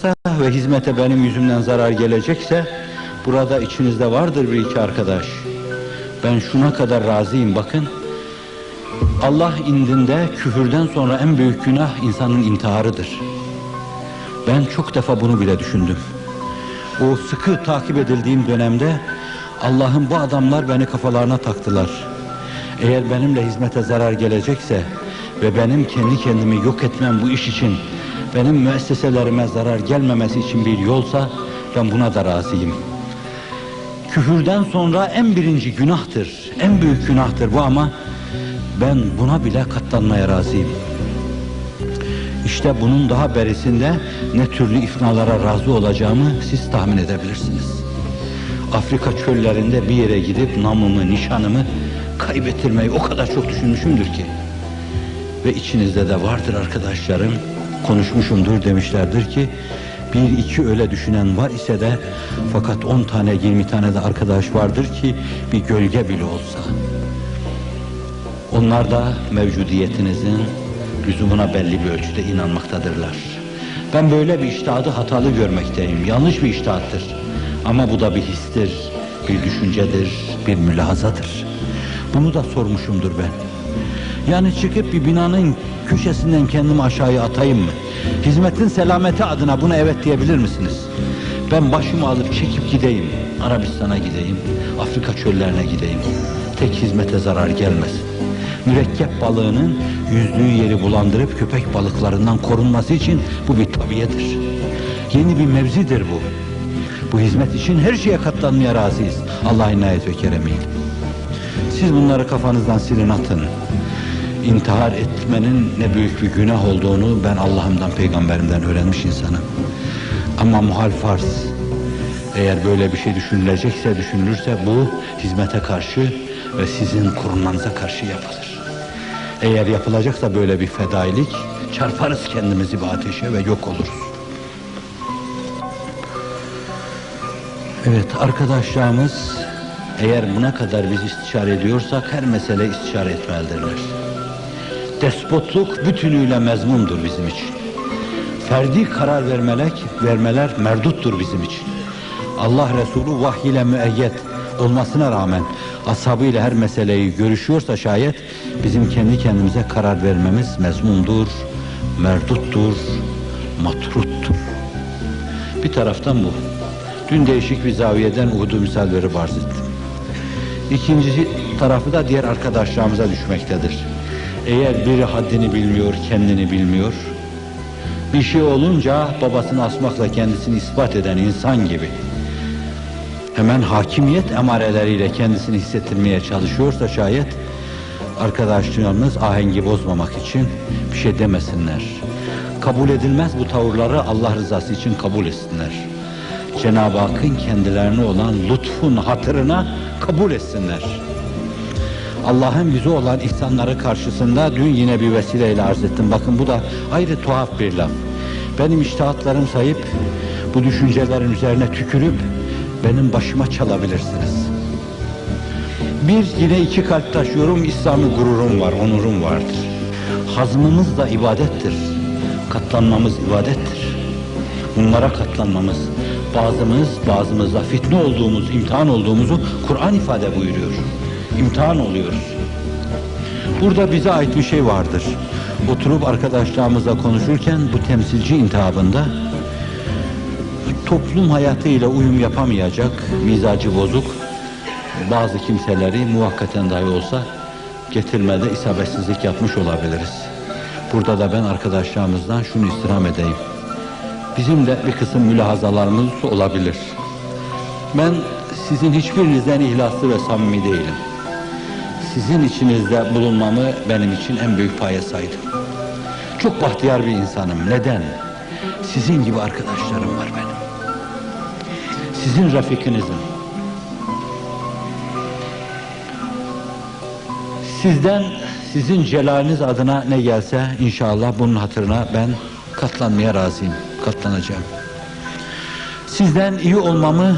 yapılacaksa ve hizmete benim yüzümden zarar gelecekse, burada içinizde vardır bir iki arkadaş. Ben şuna kadar razıyım, bakın. Allah indinde küfürden sonra en büyük günah insanın intiharıdır. Ben çok defa bunu bile düşündüm. O sıkı takip edildiğim dönemde Allah'ım bu adamlar beni kafalarına taktılar. Eğer benimle hizmete zarar gelecekse ve benim kendi kendimi yok etmem bu iş için, benim müesseselerime zarar gelmemesi için bir yolsa ben buna da razıyım. Küfürden sonra en birinci günahtır, en büyük günahtır bu ama ben buna bile katlanmaya razıyım. İşte bunun daha berisinde ne türlü ifnalara razı olacağımı siz tahmin edebilirsiniz. Afrika çöllerinde bir yere gidip namımı, nişanımı kaybettirmeyi o kadar çok düşünmüşümdür ki. Ve içinizde de vardır arkadaşlarım, konuşmuşumdur, demişlerdir ki bir iki öyle düşünen var ise de fakat 10 tane 20 tane de arkadaş vardır ki bir gölge bile olsa onlar da mevcudiyetinizin lüzumuna belli bir ölçüde inanmaktadırlar. Ben böyle bir içtihadı hatalı görmekteyim. Yanlış bir içtihattır. Ama bu da bir histir, bir düşüncedir, bir mülahazadır. Bunu da sormuşumdur ben. Yani çıkıp bir binanın köşesinden kendimi aşağıya atayım mı? Hizmetin selameti adına buna evet diyebilir misiniz? Ben başımı alıp çekip gideyim, Arabistan'a gideyim, Afrika çöllerine gideyim. Tek hizmete zarar gelmesin. Mürekkep balığının yüzdüğü yeri bulandırıp köpek balıklarından korunması için bu bir tabiyedir. Yeni bir mevzidir bu. Bu hizmet için her şeye katlanmaya razıyız. Allah'ın inayet ve keremiyle. Siz bunları kafanızdan silin, atın. İntihar etmenin ne büyük bir günah olduğunu ben Allah'ımdan, peygamberimden öğrenmiş insanım. Ama muhal farz. Eğer böyle bir şey düşünülecekse, düşünülürse bu hizmete karşı ve sizin korunmanıza karşı yapılır. Eğer yapılacaksa böyle bir fedailik, çarparız kendimizi bir ateşe ve yok oluruz. Evet, arkadaşlarımız eğer buna kadar biz istişare ediyorsak her mesele istişare etmelidirler. Despotluk bütünüyle mezmumdur bizim için. Ferdi karar vermeler merduttur bizim için. Allah Resulü vahiy ile müeyyed olmasına rağmen ashabıyla her meseleyi görüşüyorsa şayet bizim kendi kendimize karar vermemiz mezmumdur, merduttur, matruttur. Bir taraftan bu. Dün değişik bir zaviyeden Uhud'u misal verip arz ettim. İkinci tarafı da diğer arkadaşlarımıza düşmektedir. Eğer biri haddini bilmiyor, kendini bilmiyor, bir şey olunca babasını asmakla kendisini ispat eden insan gibi hemen hakimiyet emareleriyle kendisini hissettirmeye çalışıyorsa şayet arkadaşlarımız ahengi bozmamak için bir şey demesinler. Kabul edilmez bu tavırları Allah rızası için kabul etsinler. Cenab-ı Hakk'ın kendilerine olan lütfun hatırına kabul etsinler. Allah'ın bize olan ihsanları karşısında dün yine bir vesileyle arz ettim. Bakın bu da ayrı tuhaf bir laf. Benim içtihatlarım sayıp bu düşüncelerin üzerine tükürüp benim başıma çalabilirsiniz. Bir, yine iki kalp taşıyorum, İslami gururum var, onurum vardır. Hazmımız da ibadettir. Katlanmamız ibadettir. Bunlara katlanmamız, bazımızla fitne olduğumuz, imtihan olduğumuzu Kur'an ifade buyuruyor. İmtihan oluyoruz. Burada bize ait bir şey vardır. Oturup arkadaşlarımızla konuşurken bu temsilci intihabında toplum hayatıyla uyum yapamayacak, mizacı bozuk bazı kimseleri muvakkaten dahi olsa getirmede isabetsizlik yapmış olabiliriz. Burada da ben arkadaşlarımızdan şunu istirham edeyim. Bizim de bir kısım mülahazalarımız olabilir. Ben sizin hiçbirinizden ihlaslı ve samimi değilim. Sizin içinizde bulunmamı benim için en büyük paye saydım. Çok bahtiyar bir insanım. Neden? Sizin gibi arkadaşlarım var benim. Sizin rafikinizim. Sizden, sizin celaliniz adına ne gelse inşallah bunun hatırına ben katlanmaya razıyım. Katlanacağım. Sizden iyi olmamı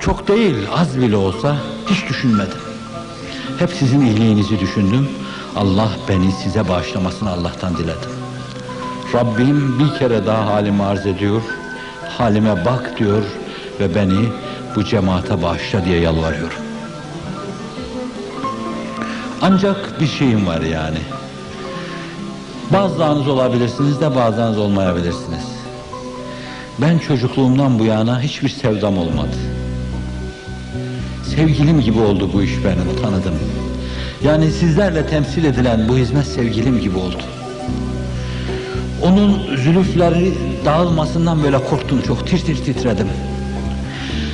çok değil, az bile olsa hiç düşünmedim. Hep sizin iyiliğinizi düşündüm. Allah beni size bağışlamasını Allah'tan diledim. Rabbim bir kere daha halimi arz ediyor, halime bak diyor ve beni bu cemaate bağışla diye yalvarıyorum. Ancak bir şeyim var yani. Bazılarınız olabilirsiniz de bazılarınız olmayabilirsiniz. Ben çocukluğumdan bu yana hiçbir sevdam olmadı. Sevgilim gibi oldu bu iş benim, tanıdım. Yani sizlerle temsil edilen bu hizmet sevgilim gibi oldu. Onun zülüfleri dağılmasından böyle korktum, çok tir tir titredim.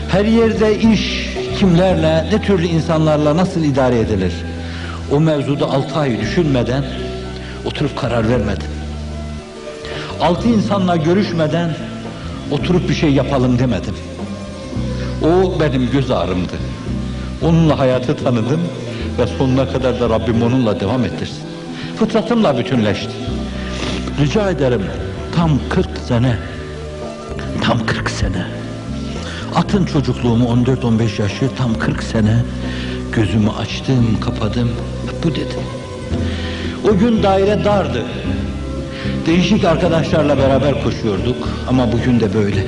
Her yerde iş kimlerle, ne türlü insanlarla nasıl idare edilir? O mevzuda 6 ay düşünmeden oturup karar vermedim. 6 insanla görüşmeden oturup bir şey yapalım demedim. O benim göz ağrımdı. Onunla hayatı tanıdım ve sonuna kadar da Rabbim onunla devam ettirsin. Fıtratımla bütünleşti. Rica ederim, tam 40 sene. Atın çocukluğumu 14-15 yaşı, tam 40 sene gözümü açtım, kapadım, bu dedim. O gün daire dardı. Değişik arkadaşlarla beraber koşuyorduk ama bugün de böyle.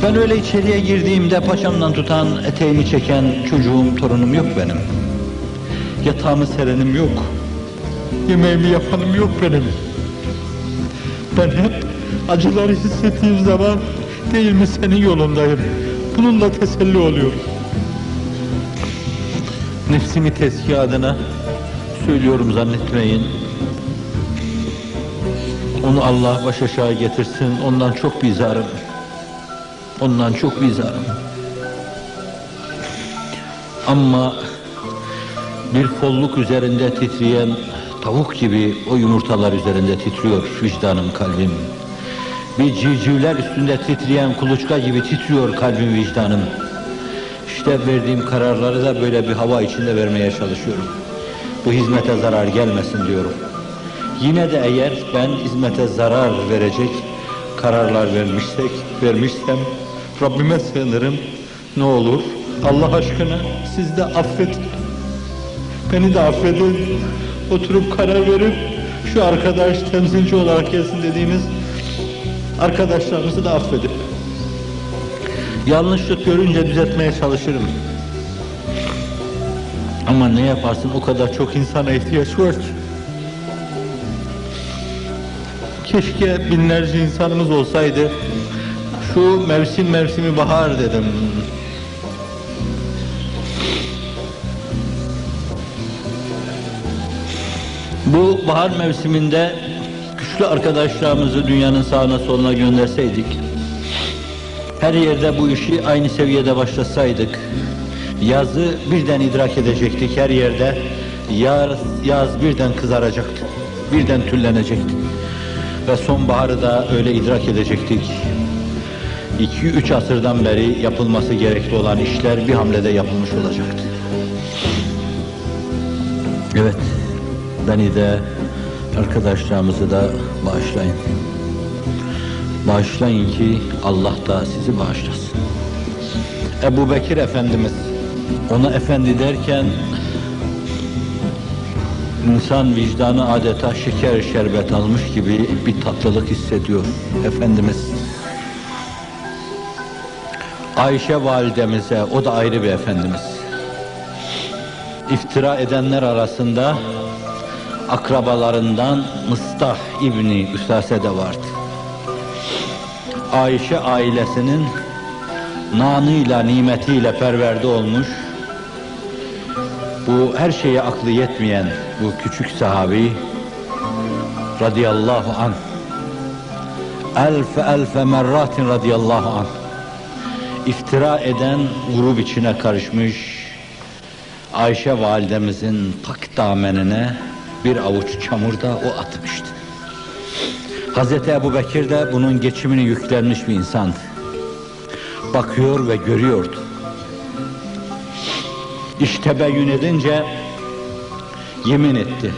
Ben öyle içeriye girdiğimde paçamdan tutan, eteğimi çeken çocuğum, torunum yok benim. Yatağımı serenim yok. Yemeğimi yapanım yok benim. Ben hep acıları hissettiğim zaman değil mi senin yolundayım. Bununla teselli oluyorum. Nefsimi tezkiye adına söylüyorum, zannetmeyin. Onu Allah baş aşağı getirsin. Ondan çok bizarım. Ama bir kolluk üzerinde titreyen tavuk gibi o yumurtalar üzerinde titriyor vicdanım, kalbim. Bir civcivler üstünde titreyen kuluçka gibi titriyor kalbim, vicdanım. İşte verdiğim kararları da böyle bir hava içinde vermeye çalışıyorum. Bu hizmete zarar gelmesin diyorum. Yine de eğer ben hizmete zarar verecek kararlar vermişsem Rabbime sığınırım. Ne olur Allah aşkına siz de affedin. Beni de affedin. Oturup karar verip şu arkadaş temsilci olarak gelsin dediğiniz arkadaşlarımızı da affedin. Yanlışlık görünce düzeltmeye çalışırım. Ama ne yaparsın, o kadar çok insana ihtiyaç var ki. Keşke binlerce insanımız olsaydı. Şu mevsimi bahar dedim. Bu bahar mevsiminde güçlü arkadaşlarımızı dünyanın sağına soluna gönderseydik, her yerde bu işi aynı seviyede başlasaydık, yazı birden idrak edecektik, her yerde yaz birden kızaracaktı, birden tüllenecekti. Ve sonbaharı da öyle idrak edecektik. 2-3 asırdan beri yapılması gerekli olan işler bir hamlede yapılmış olacaktı. Evet, beni de arkadaşlarımızı da bağışlayın. Bağışlayın ki Allah da sizi bağışlasın. Ebu Bekir Efendimiz, ona efendi derken İnsan vicdanı adeta şeker şerbet almış gibi bir tatlılık hissediyor Efendimiz. Ayşe validemize, o da ayrı bir efendimiz. İftira edenler arasında akrabalarından Mıstah İbni Üsase de vardı. Ayşe ailesinin nanıyla, nimetiyle perverde olmuş, bu her şeye aklı yetmeyen bu küçük sahabi radıyallahu anh, elfe merratin radıyallahu anh, iftira eden grup içine karışmış, Ayşe validemizin tak damenine bir avuç çamur da o atmıştı. Hazreti Ebu Bekir de bunun geçimini yüklenmiş bir insandı. Bakıyor ve görüyordu. İş tebeyyün edince yemin etti.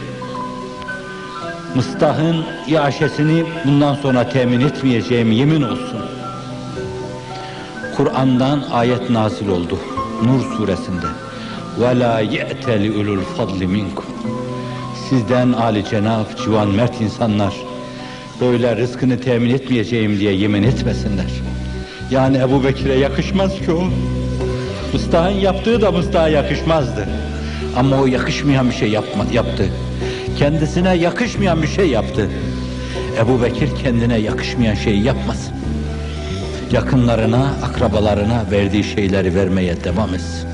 Mıstah'ın iaşesini bundan sonra temin etmeyeceğim, yemin olsun. Kur'an'dan ayet nazil oldu. Nur suresinde. وَلَا يَأْتَلِ اُلُوا الْفَضْلِ مِنْكُمْ. Sizden âli cenab, civan mert insanlar böyle rızkını temin etmeyeceğim diye yemin etmesinler. Yani Ebu Bekir'e yakışmaz ki o. Mıstah'ın yaptığı da Mıstah'a yakışmazdı. Ama o yakışmayan bir şey yaptı. Kendisine yakışmayan bir şey yaptı. Ebu Bekir kendine yakışmayan şeyi yapmasın. Yakınlarına, akrabalarına verdiği şeyleri vermeye devam etsin.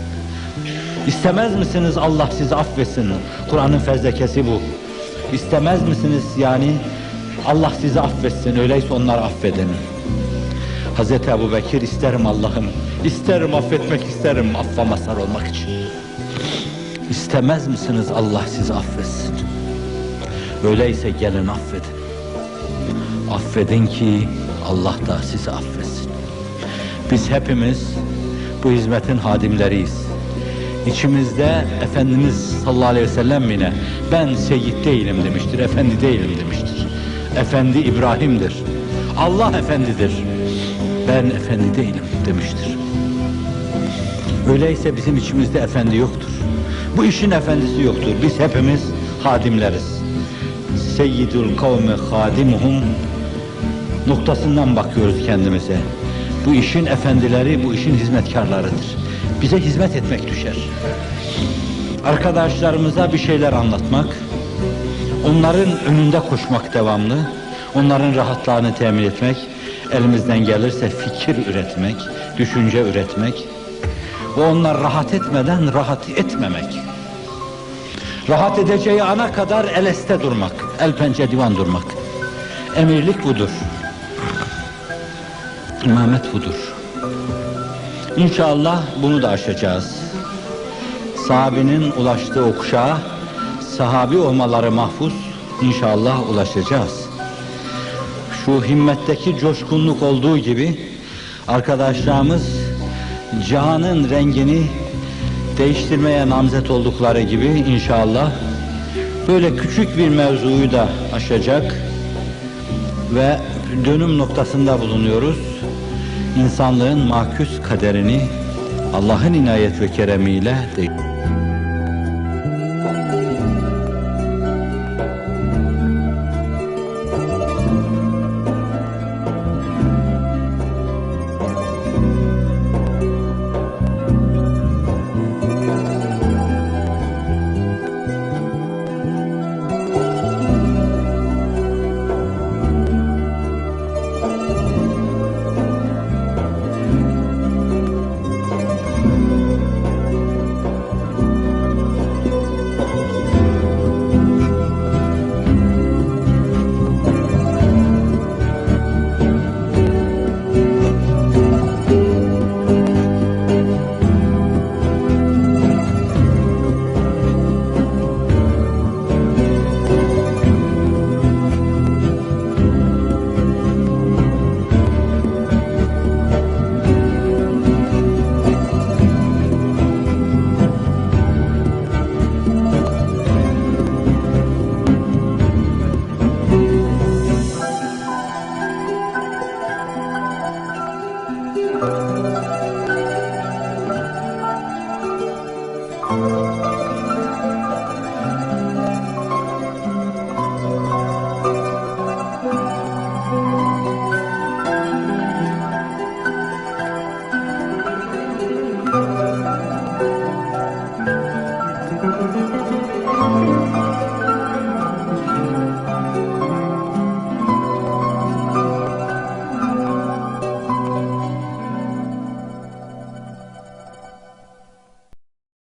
İstemez misiniz Allah sizi affetsin? Kur'an'ın fezlekesi bu. İstemez misiniz yani Allah sizi affetsin, öyleyse onları affedin. Hazreti Ebu Bekir, isterim Allah'ım, isterim affetmek, isterim affa mazhar olmak için. İstemez misiniz Allah sizi affetsin? Öyleyse gelin affedin. Affedin ki Allah da sizi affetsin. Biz hepimiz bu hizmetin hadimleriyiz. İçimizde Efendimiz sallallahu aleyhi ve sellem yine ben seyyid değilim demiştir, efendi değilim demiştir. Efendi İbrahim'dir. Allah efendidir. Ben efendi değilim demiştir. Öyleyse bizim içimizde efendi yoktur. Bu işin efendisi yoktur. Biz hepimiz hadimleriz. Seyyidul kavmi hadimuhum noktasından bakıyoruz kendimize. Bu işin efendileri, bu işin hizmetkarlarıdır. Bize hizmet etmek düşer. Arkadaşlarımıza bir şeyler anlatmak, onların önünde koşmak devamlı, onların rahatlarını temin etmek, elimizden gelirse fikir üretmek, düşünce üretmek ve onlar rahat etmeden rahat etmemek. Rahat edeceği ana kadar eleste durmak, el pençe divan durmak. Emirlik budur. İmamet budur. İnşallah bunu da aşacağız. Sahabenin ulaştığı o kuşağa, sahabi olmaları mahfuz, inşallah ulaşacağız. Şu himmetteki coşkunluk olduğu gibi, arkadaşlarımız cihanın rengini değiştirmeye namzet oldukları gibi inşallah böyle küçük bir mevzuyu da aşacak ve dönüm noktasında bulunuyoruz. İnsanlığın makûs kaderini Allah'ın inayet ve keremiyle